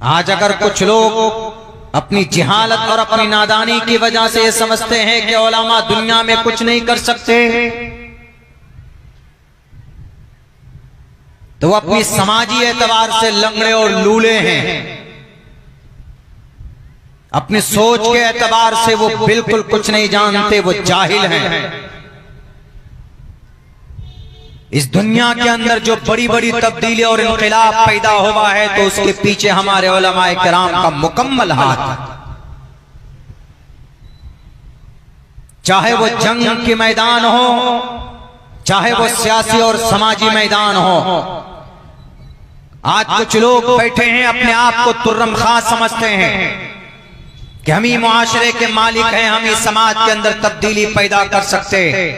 आज अगर कुछ लोग अपनी जिहालत और अपनी नादानी की वजह से ये समझते हैं कि उलमा दुनिया में कुछ नहीं कर सकते, तो वो अपनी समाजी एतबार से लंगड़े और लूले हैं। अपनी सोच के एतबार से वो बिल्कुल कुछ नहीं जानते, वो जाहिल हैं। इस दुनिया के अंदर जो बड़ी बड़ी तब्दीली और इनकलाब पैदा हुआ है तो उसके पीछे हमारे उलमा किराम का मुकम्मल हाथ है। चाहे वो जंग के मैदान हो, चाहे वो सियासी और समाजी मैदान हो। आज कुछ लोग बैठे हैं अपने आप को तुर्रम खां समझते हैं कि हम ही मुआशरे के मालिक हैं, हम ही समाज के अंदर तब्दीली पैदा कर सकते हैं।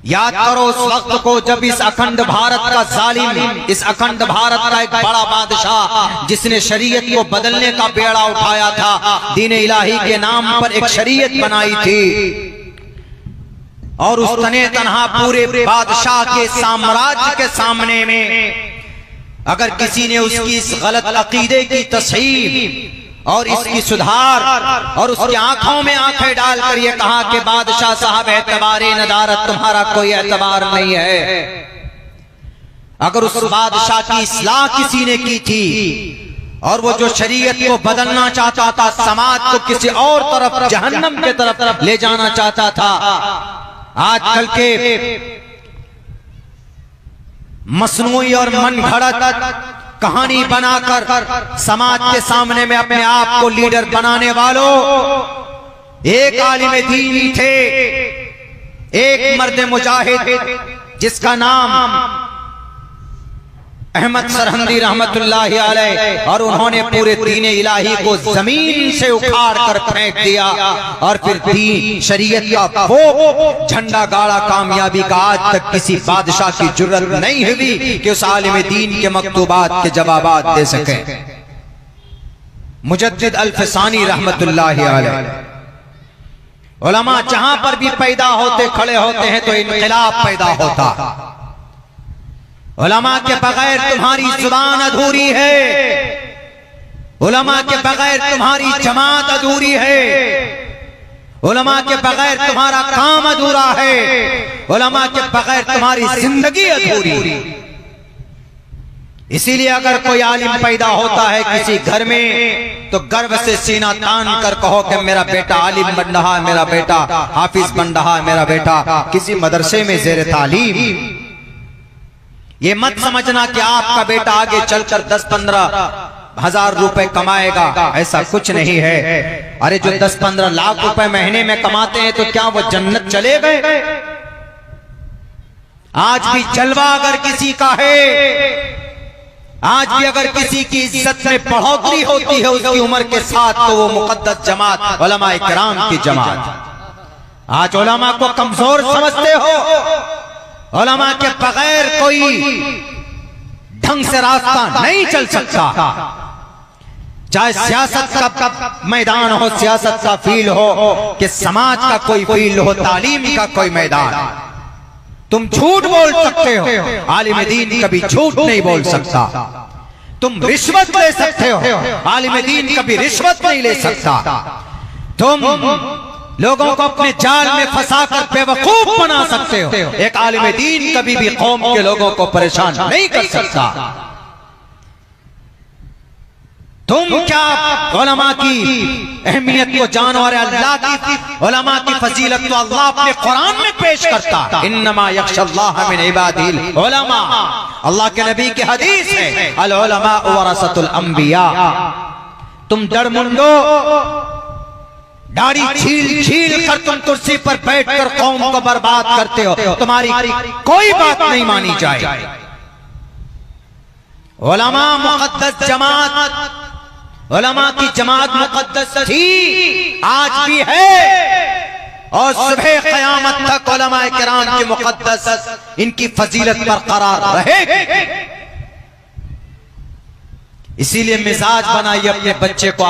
याद करो उस वक्त को जब इस अखंड भारत का जालिम, इस अखंड भारत का एक बड़ा बादशाह जिसने शरीयत को बदलने का बेड़ा उठाया था, दीन इलाही के नाम पर एक शरीयत बनाई थी, और उस तने तनहा पूरे बादशाह के साम्राज्य के सामने में अगर किसी ने उसकी इस गलत अकीदे की तस्हीह और इसकी सुधार और उसकी आंखों में आंखें डालकर ये कहा कि बादशाह साहब एतबारे नदारत तुम्हारा कोई एतबार नहीं है, अगर उस बादशाह की इस्लाह किसी ने की थी और वो जो शरीयत को बदलना चाहता था, समाज को किसी और तरफ जहन्नम के तरफ ले जाना चाहता था, आजकल के मसनूई और मन घड़त कहानी बनाकर समाज के सामने में अपने आप को लीडर बनाने वालों, एक आलिम दीन थे, एक मर्द मुजाहिद जिसका नाम अहमद सरहंदी रहमतुल्लाहि अलैह, और उन्होंने पूरे दीन इलाही को जमीन से उखाड़ कर फेंक दिया और फिर दीन शरीयत का वो झंडा गाड़ा कामयाबी का आज तक किसी बादशाह की जुर्रत नहीं हुई कि उस आलिम दीन के मकतूबात के जवाबात दे सके। मुजद्दिद अल-फसानी रहमतुल्लाहि अलैह, उलमा जहां पर भी पैदा होते खड़े होते हैं तो इनकलाब पैदा होता। उलमा के बगैर तुम्हारी जुबान अधूरी है, उलमा के बगैर तुम्हारी जमात अधूरी है, उलमा के बगैर तुम्हारा काम अधूरा है, उलमा के बगैर तुम्हारी जिंदगी अधूरी। इसीलिए अगर कोई आलिम पैदा होता है किसी घर में तो गर्व से सीना तान कर कहो कि मेरा बेटा आलिम बन रहा है, मेरा बेटा हाफिज बन रहा है, मेरा बेटा किसी मदरसे में जेर तालीम। ये मत समझना कि आपका बेटा आगे चलकर 10-15 हजार रुपए कमाएगा, ऐसा कुछ नहीं है। अरे जो 10-15 लाख रुपए महीने में कमाते हैं तो क्या वो जन्नत चले गए? आज भी जलवा अगर किसी का है, आज भी अगर किसी की इज्जत में बढ़ोतरी होती है उसकी उम्र के साथ तो वो मुकद्दस जमात उलमा किराम की जमात। आज उलमा को कमजोर समझते हो, उलमा के बगैर कोई ढंग से रास्ता नहीं चल सकता। चाहे सियासत का मैदान हो, सियासत का फील्ड हो, कि समाज का कोई फील्ड हो, तालीम का कोई मैदान। तुम झूठ बोल सकते हो, आलिम दीन कभी झूठ नहीं बोल सकता। तुम रिश्वत ले सकते हो, आलिम दीन कभी रिश्वत नहीं ले सकता। तुम लोगों को अपने जाल में फंसाकर बेवकूफ बना सकते हो, एक आलिम दीन कभी भी कौम के लोगों को परेशान नहीं कर सकता। तुम क्या उलमा की अहमियत को जानो, और अल्लाह की उलमा की फजीलत तो अल्लाह अपने कुरान में पेश करता। इन्नमा यख्शल्लाह मिन इबादिल उलमा, अल्लाह के नबी की हदीस है, अल उलमा वरसतुल अंबिया। तुम डरमुंडो दाढ़ी छील छील कर तुम कुर्सी पर बैठकर कौम को बर्बाद करते हो, तुम्हारी कोई बात नहीं मानी जाए। उलमा मुकद्दस जमात, उलमा की जमात मुकद्दस थी, आज भी है, और सुबह क़यामत तक उलमा किराम की मुकद्दस इनकी फजीलत बरकरार रहेगी। इसीलिए मिजाज बनाइए अपने बच्चे को